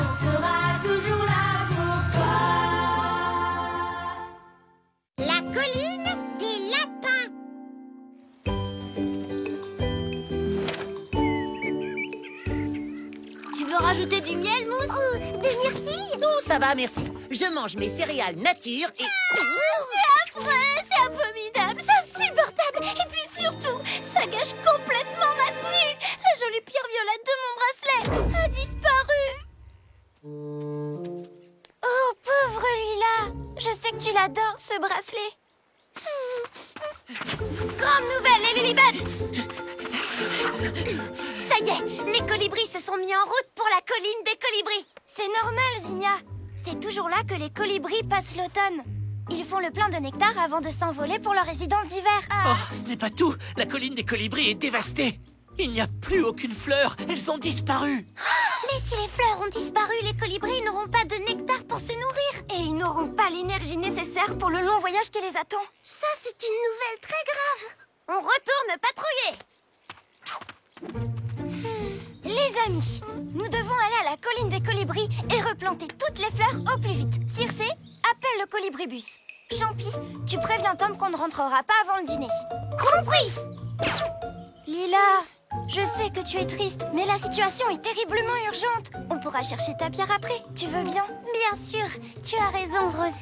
on sera toujours là pour toi. La colline des lapins. Tu veux rajouter du miel, Mousse? Oh, des myrtilles? Tout ça va, merci. Je mange mes céréales nature et... C'est affreux, c'est abominable, c'est insupportable. Et puis surtout, ça gâche complètement ma tenue. La jolie pierre violette de mon bracelet a disparu. Oh, pauvre Lila. Je sais que tu l'adores, ce bracelet. Grande nouvelle, les Lilybuds! Ça y est, les colibris se sont mis en route pour la colline des colibris. C'est normal, Zinnia. C'est toujours là que les colibris passent l'automne. Ils font le plein de nectar avant de s'envoler pour leur résidence d'hiver. Oh, ce n'est pas tout. La colline des colibris est dévastée. Il n'y a plus aucune fleur. Elles ont disparu. Mais si les fleurs ont disparu, les colibris n'auront pas de nectar pour se nourrir. Et ils n'auront pas l'énergie nécessaire pour le long voyage qui les attend. Ça, c'est une nouvelle très grave. On retourne patrouiller. Les amis, nous devons aller à la colline des colibris et replanter toutes les fleurs au plus vite. Circé, appelle le colibribus. Champi, tu préviens Tom qu'on ne rentrera pas avant le dîner. Compris! Lila, je sais que tu es triste, mais la situation est terriblement urgente. On pourra chercher ta pierre après, tu veux bien? Bien sûr, tu as raison, Rose.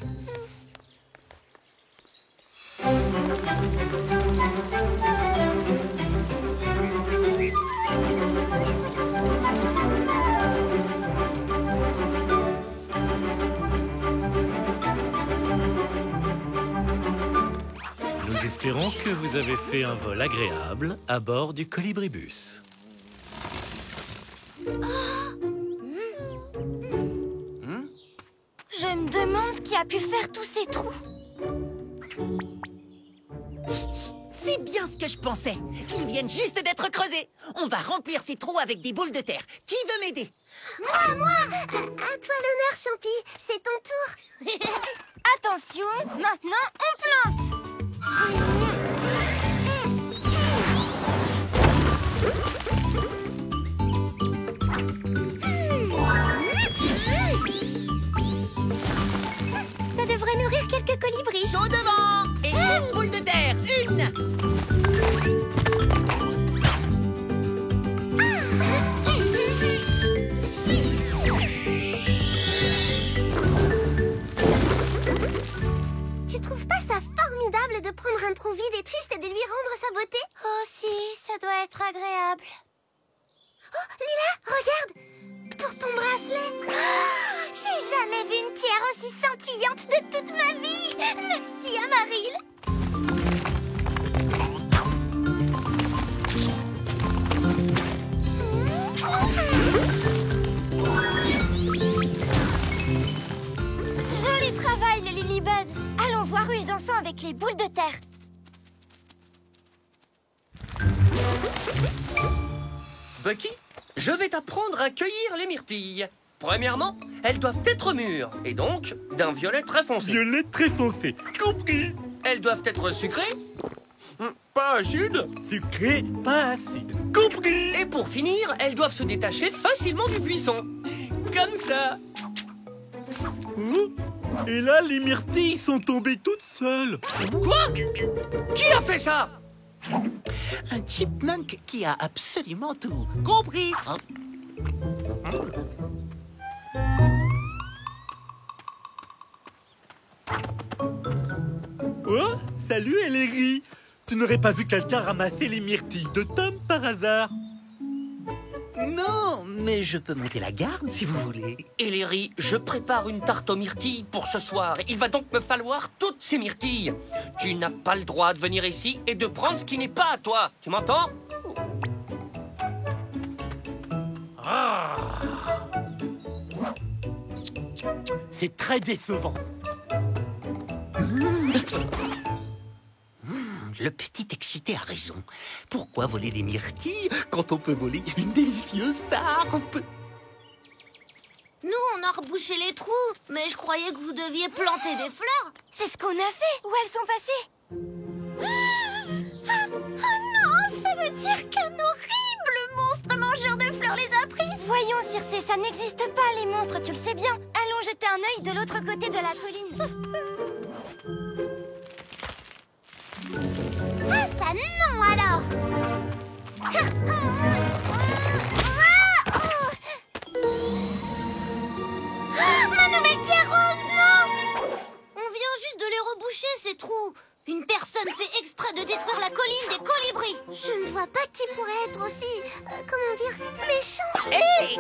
Nous espérons que vous avez fait un vol agréable à bord du colibribus. Je me demande ce qui a pu faire tous ces trous. C'est bien ce que je pensais. Ils viennent juste d'être creusés. On va remplir ces trous avec des boules de terre. Qui veut m'aider? Moi! À toi l'honneur, Champi. C'est ton tour. Attention, maintenant on plante. Ça devrait nourrir quelques colibris. Chaud devant! Et une boule de terre! Une! Tu trouves pas ça formidable de prendre un trou vide et triste et de lui rendre sa beauté? Oh si, ça doit être agréable. Oh, Lila, regarde! Pour ton bracelet. Oh, j'ai jamais vu une pierre aussi scintillante de toute ma vie. Merci, Amaril. Joli travail, les Lilybuds. Allons voir où ils en sont avec les boules de terre. Bucky, je vais t'apprendre à cueillir les myrtilles. Premièrement, elles doivent être mûres, et donc d'un violet très foncé. Violet très foncé, compris. Elles doivent être sucrées, pas acides, Sucré, pas acide, compris. et pour finir, elles doivent se détacher facilement du buisson. Comme ça. Et là, les myrtilles sont tombées toutes seules. Quoi? Qui a fait ça? Un chipmunk qui a absolument tout compris. Oh, salut Ellery. Tu n'aurais pas vu quelqu'un ramasser les myrtilles de Tom par hasard? Non, mais je peux monter la garde si vous voulez. Ellery, je prépare une tarte aux myrtilles pour ce soir. Il va donc me falloir toutes ces myrtilles. Tu n'as pas le droit de venir ici et de prendre ce qui n'est pas à toi. Tu m'entends? C'est très décevant. Le petit excité a raison. Pourquoi voler des myrtilles quand on peut voler une délicieuse tarte? Nous, on a rebouché les trous, mais je croyais que vous deviez planter des fleurs. C'est ce qu'on a fait. Où elles sont passées? Oh non, ça veut dire qu'un horrible monstre mangeur de fleurs les a prises. Voyons si Circé, ça n'existe pas, les monstres, tu le sais bien. Allons jeter un œil de l'autre côté de la colline. Ah, ça non alors! Ma nouvelle pierre rose, non! On vient juste de les reboucher, ces trous. Une personne fait exprès de détruire la colline des colibris. Je ne vois pas qui pourrait être aussi, comment dire, méchant. Hé!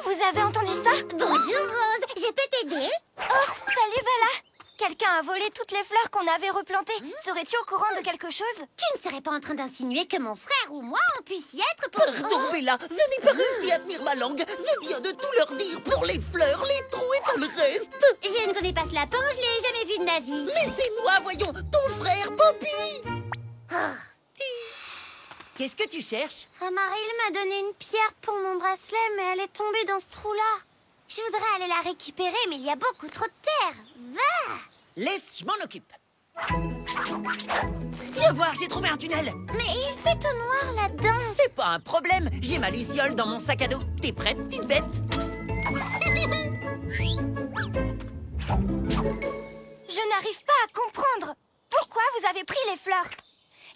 Vous avez entendu ça? Bonjour Rose, je peux t'aider? Oh, salut Bella. Quelqu'un a volé toutes les fleurs qu'on avait replantées. Serais-tu au courant de quelque chose? Tu ne serais pas en train d'insinuer que mon frère ou moi, on puisse y être pour... Pardon, Bella, je n'ai pas réussi à tenir ma langue. Je viens de tout leur dire pour les fleurs, les trous et tout le reste. Je ne connais pas ce lapin, je l'ai jamais vu de ma vie. Mais c'est moi, voyons, ton frère, Bobby. Qu'est-ce que tu cherches? Amaril m'a donné une pierre pour mon bracelet, mais elle est tombée dans ce trou-là. Je voudrais aller la récupérer, mais il y a beaucoup trop de terre. Va! Laisse, je m'en occupe. Viens voir, j'ai trouvé un tunnel. Mais il fait tout noir là-dedans. C'est pas un problème, j'ai ma luciole dans mon sac à dos. T'es prête, petite bête? Je n'arrive pas à comprendre. Pourquoi vous avez pris les fleurs?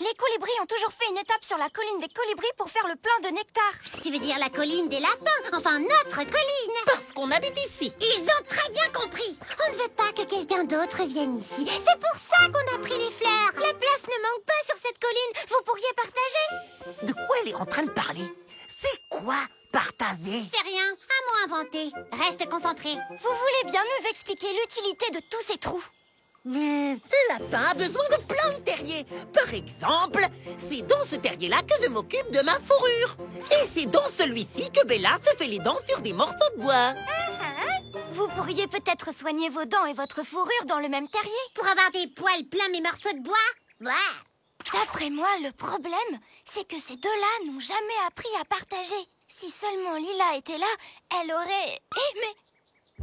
Les colibris ont toujours fait une étape sur la colline des colibris pour faire le plein de nectar. Tu veux dire la colline des lapins? Enfin, notre colline! Parce qu'on habite ici. Ils ont très bien compris. On ne veut pas que quelqu'un d'autre vienne ici. C'est pour ça qu'on a pris les fleurs. La place ne manque pas sur cette colline. Vous pourriez partager? De quoi elle est en train de parler? C'est quoi partager? C'est rien, un mot inventé. Reste concentré. Vous voulez bien nous expliquer l'utilité de tous ces trous? Le lapin a besoin de plein de terriers. Par exemple, c'est dans ce terrier-là que je m'occupe de ma fourrure. Et c'est dans celui-ci que Bella se fait les dents sur des morceaux de bois. Vous pourriez peut-être soigner vos dents et votre fourrure dans le même terrier. Pour avoir des poils plein mes morceaux de bois? Bah. D'après moi, le problème, c'est que ces deux-là n'ont jamais appris à partager. Si seulement Lila était là, elle aurait... Eh, mais...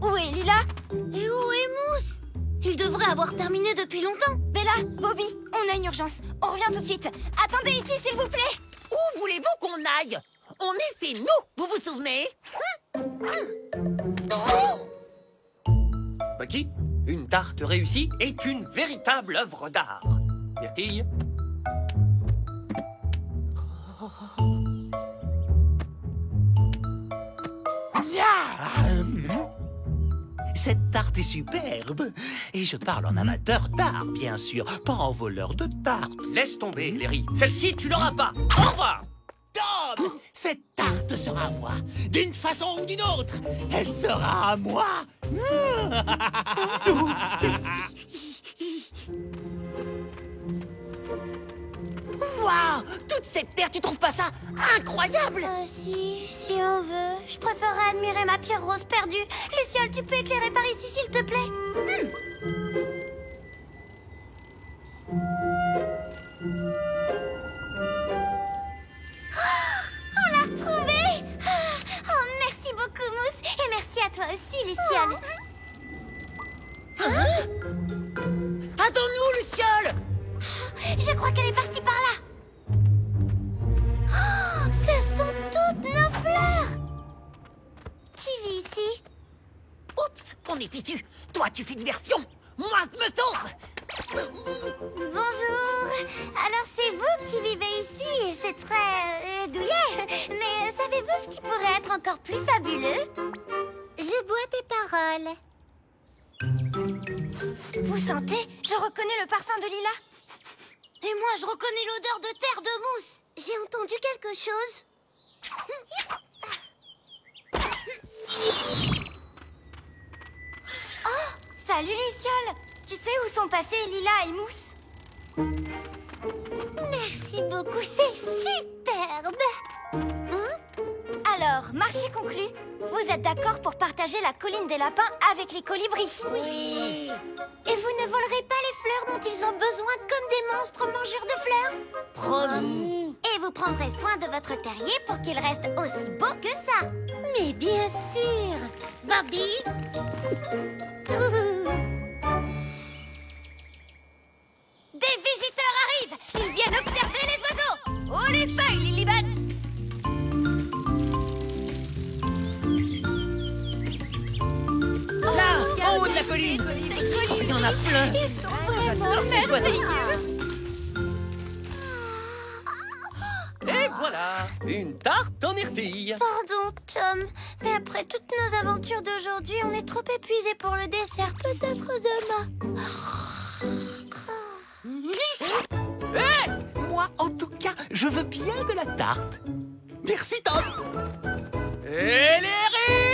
Où est Lila? Et où est Mousse? Il devrait avoir terminé depuis longtemps. Bella, Bobby, on a une urgence. On revient tout de suite. Attendez ici, s'il vous plaît. Où voulez-vous qu'on aille? On est chez nous, vous vous souvenez? Bucky, une tarte réussie est une véritable œuvre d'art. Myrtille? Cette tarte est superbe. Et je parle en amateur d'art, bien sûr, pas en voleur de tarte. Laisse tomber, Larry. Celle-ci, tu l'auras pas. Au revoir. Tom, cette tarte sera à moi, d'une façon ou d'une autre. Elle sera à moi. Waouh! Toute cette terre, tu trouves pas ça incroyable? Si on veut. Je préférerais admirer ma pierre rose perdue. Luciole, tu peux éclairer par ici, s'il te plaît? On l'a retrouvée! Oh, merci beaucoup, Mousse. Et merci à toi aussi, Luciole. Attends-nous, Luciole! Je crois qu'elle est partie par là. Oh, ce sont toutes nos fleurs. Qui vit ici? Oups, on est fichu. Toi, tu fais diversion. Moi, je me sauve. Bonjour. Alors, c'est vous qui vivez ici. C'est très douillet. Mais savez-vous ce qui pourrait être encore plus fabuleux? Je bois tes paroles. Vous sentez? Je reconnais le parfum de Lila. Et moi, je reconnais l'odeur de terre de mousse. J'ai entendu quelque chose. Salut, Luciole. Tu sais où sont passés Lila et Mousse? Merci beaucoup, c'est superbe. Alors, marché conclu. Vous êtes d'accord pour partager la colline des lapins avec les colibris? Oui. Et vous ne volerez pas les fleurs dont ils ont besoin comme des monstres mangeurs de fleurs? Promis. Et vous prendrez soin de votre terrier pour qu'il reste aussi beau que ça. Mais bien sûr. Bobby. Des visiteurs arrivent. Ils viennent observer les oiseaux. Oh les feuilles, Lilybud. colibris. Oh, il y en a plein. Ils sont vraiment J'adore ces oiseaux. Et voilà, une tarte aux myrtilles. Pardon, Tom, mais après toutes nos aventures d'aujourd'hui, on est trop épuisés pour le dessert. Peut-être demain. Moi, en tout cas, je veux bien de la tarte. Merci, Tom. Et les rires